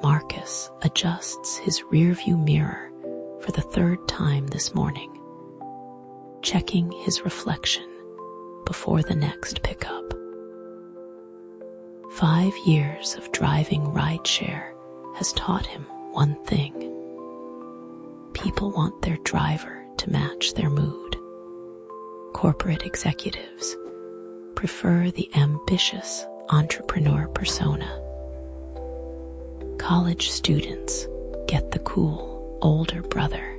Marcus adjusts his rearview mirror for the third time this morning, checking his reflection before the next pickup. 5 years of driving rideshare has taught him one thing. People want their driver to match their mood. Corporate executives prefer the ambitious entrepreneur persona. College students get the cool older brother.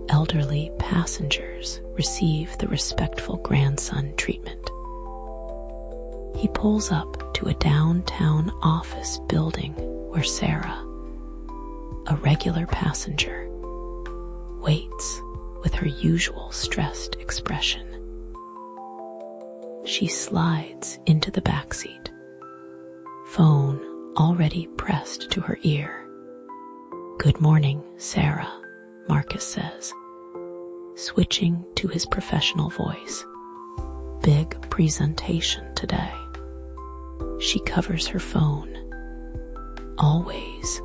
Elderly passengers receive the respectful grandson treatment. He pulls up to a downtown office building where Sarah, a regular passenger, waits with her usual stressed expression. She slides into the backseat, phone already pressed to her ear. "Good morning, Sarah," Marcus says, switching to his professional voice. "Big presentation today." She covers her phone. "Always.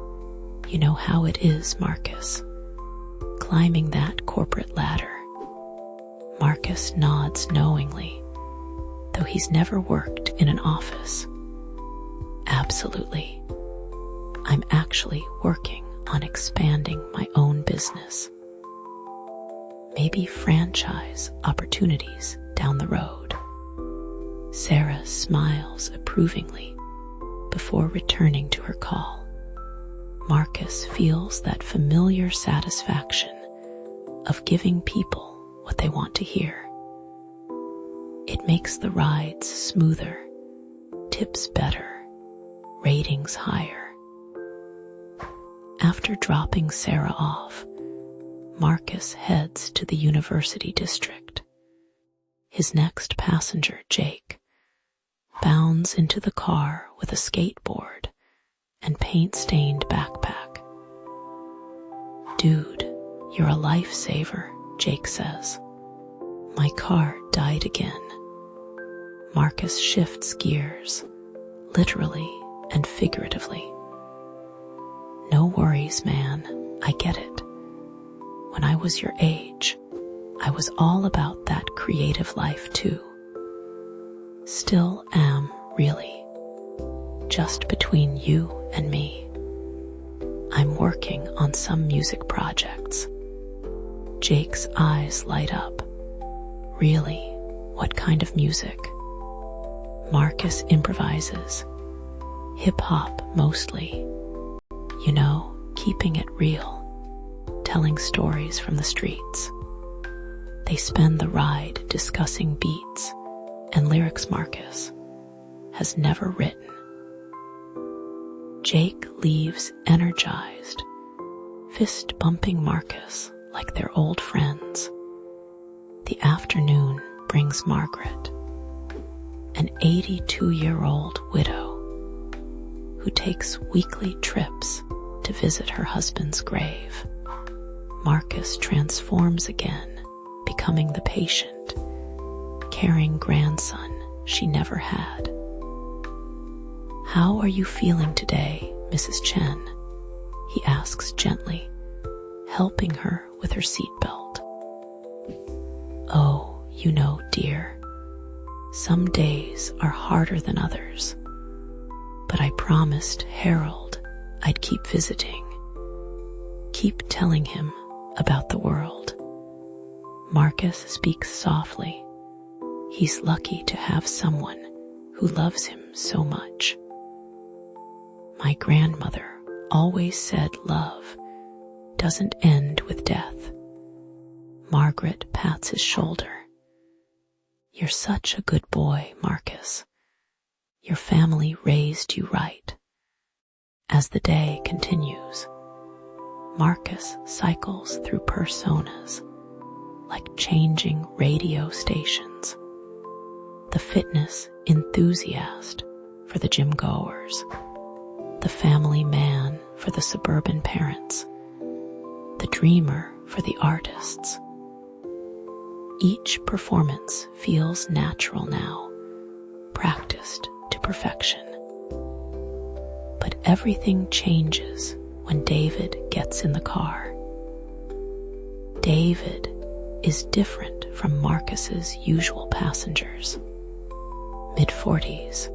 You know how it is, Marcus. Climbing that corporate ladder." Marcus nods knowingly, though he's never worked in an office. "Absolutely. I'm actually working on expanding my own business. Maybe franchise opportunities down the road." Sarah smiles approvingly before returning to her call. Marcus feels that familiar satisfaction of giving people what they want to hear. It makes the rides smoother, tips better, ratings higher. After dropping Sarah off, Marcus heads to the university district. His next passenger, Jake, bounds into the car with a skateboard and paint-stained backpack. "Dude, you're a lifesaver," Jake says. "My car died again." Marcus shifts gears, literally and figuratively. "No worries, man. I get it. When I was your age, I was all about that creative life too. Still am, really. Just between you and me. I'm working on some music projects." Jake's eyes light up. "Really? What kind of music?" Marcus improvises. Hip-hop mostly. You know, keeping it real, telling stories from the streets. They spend the ride discussing beats and lyrics Marcus has never written. Jake leaves energized, fist-bumping Marcus like they're old friends. The afternoon brings Margaret, an 82-year-old widow who takes weekly trips to visit her husband's grave. Marcus transforms again, becoming the patient, caring grandson she never had. "How are you feeling today, Mrs. Chen?" he asks gently, helping her with her seatbelt. "Oh, you know, dear, some days are harder than others, but I promised Harold I'd keep visiting, keep telling him about the world." Marcus speaks softly. He's lucky to have someone who loves him so much. "My grandmother always said love doesn't end with death." Margaret pats his shoulder. "You're such a good boy, Marcus. Your family raised you right." As the day continues, Marcus cycles through personas, like changing radio stations. The fitness enthusiast for the gym goers, the family man for the suburban parents, the dreamer for the artists. Each performance feels natural now, practiced to perfection. But everything changes when David gets in the car. David is different from Marcus's usual passengers. Mid-40s,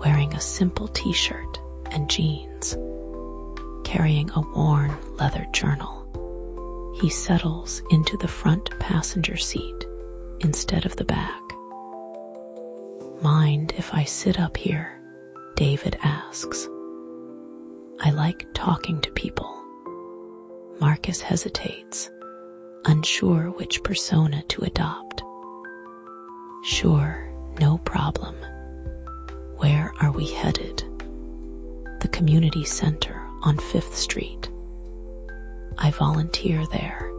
wearing a simple t-shirt and jeans, carrying a worn leather journal. He settles into the front passenger seat instead of the back. "Mind if I sit up here?" David asks. "I like talking to people." Marcus hesitates, unsure which persona to adopt. "Sure, no problem. Where are we headed?" "The community center on 5th Street. I volunteer there."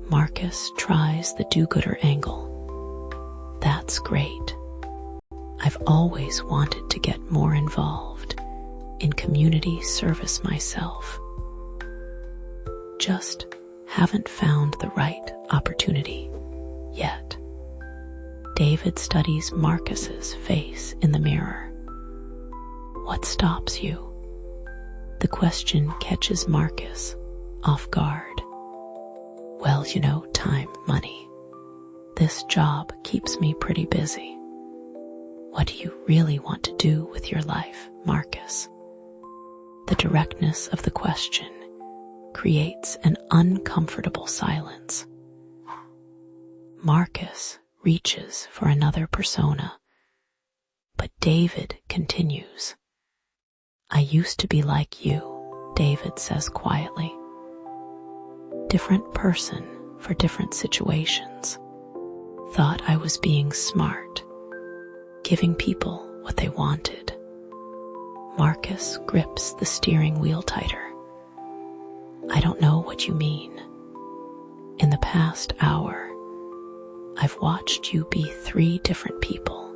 Marcus tries the do-gooder angle. "That's great. I've always wanted to get more involved in community service myself. Just haven't found the right opportunity yet." David studies Marcus's face in the mirror. "What stops you?" The question catches Marcus off guard. "Well, time, money. This job keeps me pretty busy." "What do you really want to do with your life, Marcus?" The directness of the question creates an uncomfortable silence. Marcus reaches for another persona, but David continues. "I used to be like you," David says quietly. "Different person for different situations. Thought I was being smart, giving people what they wanted." Marcus grips the steering wheel tighter. "I don't know what you mean. In the past hour, I've watched you be 3 different people.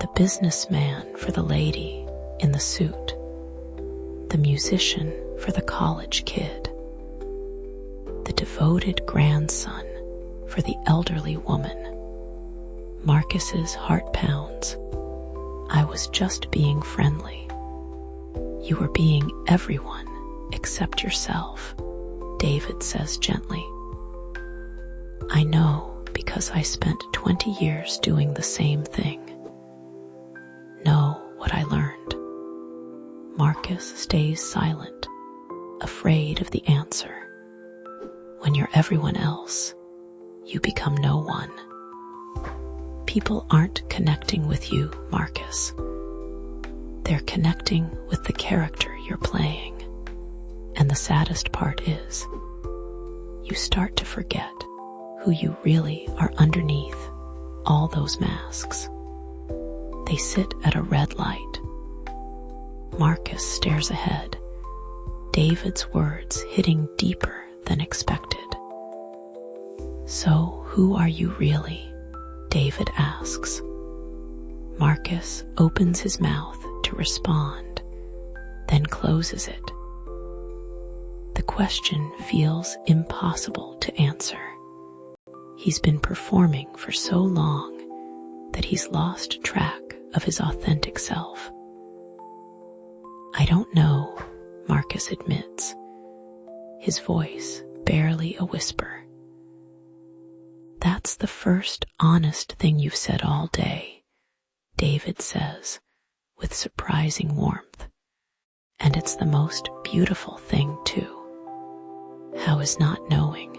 The businessman for the lady in the suit, the musician for the college kid, the devoted grandson for the elderly woman." Marcus's heart pounds. "I was just being friendly. You were being everyone except yourself," David says gently. "I know because I spent 20 years doing the same thing. Know what I learned." Marcus stays silent, afraid of the answer. When you're everyone else, you become no one. People aren't connecting with you, Marcus. They're connecting with the character you're playing. And the saddest part is, you start to forget who you really are underneath all those masks. They sit at a red light. Marcus stares ahead, David's words hitting deeper than expected. "So who are you really?" David asks. Marcus opens his mouth to respond, then closes it. The question feels impossible to answer. He's been performing for so long that he's lost track of his authentic self. "I don't know," Marcus admits, his voice barely a whisper. "That's the first honest thing you've said all day," David says with surprising warmth. "And it's the most beautiful thing, too. How is not knowing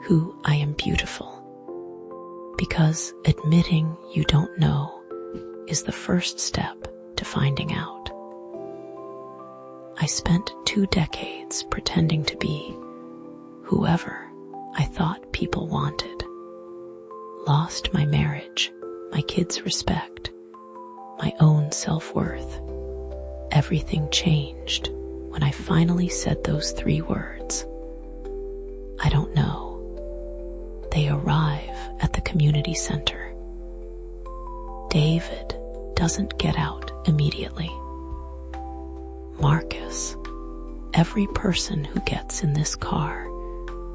who I am beautiful? Because admitting you don't know is the first step to finding out. I spent 2 decades pretending to be whoever I thought people wanted. Lost my marriage, my kids' respect, my own self-worth. Everything changed when I finally said those 3 words. I don't know. They arrive at the community center. David doesn't get out immediately. Marcus, every person who gets in this car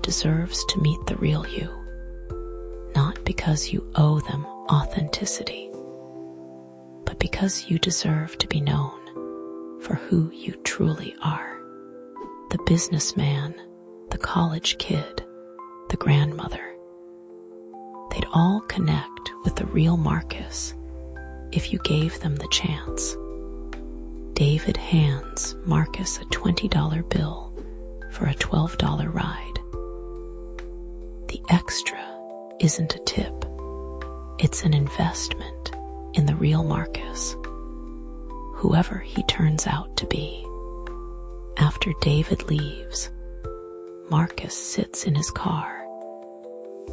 deserves to meet the real you, not because you owe them authenticity, but because you deserve to be known. for who you truly are. The businessman, the college kid, the grandmother. They'd all connect with the real Marcus if you gave them the chance. David hands Marcus a $20 bill for a $12 ride. The extra isn't a tip. It's an investment in the real Marcus, whoever he turns out to be. After David leaves, Marcus sits in his car,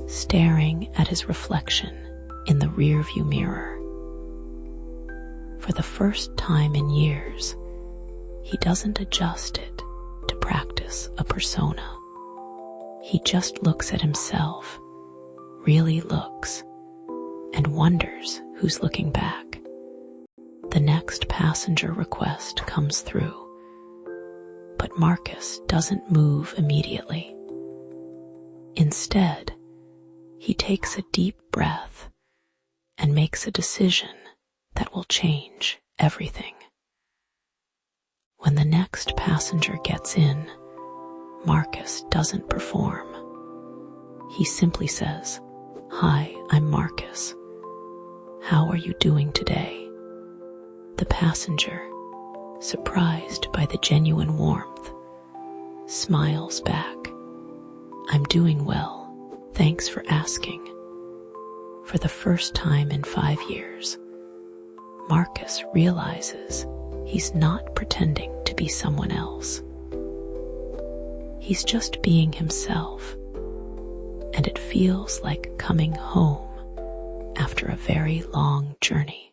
staring at his reflection in the rearview mirror. For the first time in years, he doesn't adjust it to practice a persona. He just looks at himself, really looks, and wonders who's looking back. The next passenger request comes through, but Marcus doesn't move immediately. Instead, he takes a deep breath and makes a decision that will change everything. When the next passenger gets in, Marcus doesn't perform. He simply says, "Hi, I'm Marcus. How are you doing today?" The passenger, surprised by the genuine warmth, smiles back, "I'm doing well, thanks for asking." For the first time in 5 years, Marcus realizes he's not pretending to be someone else. He's just being himself, and it feels like coming home after a very long journey.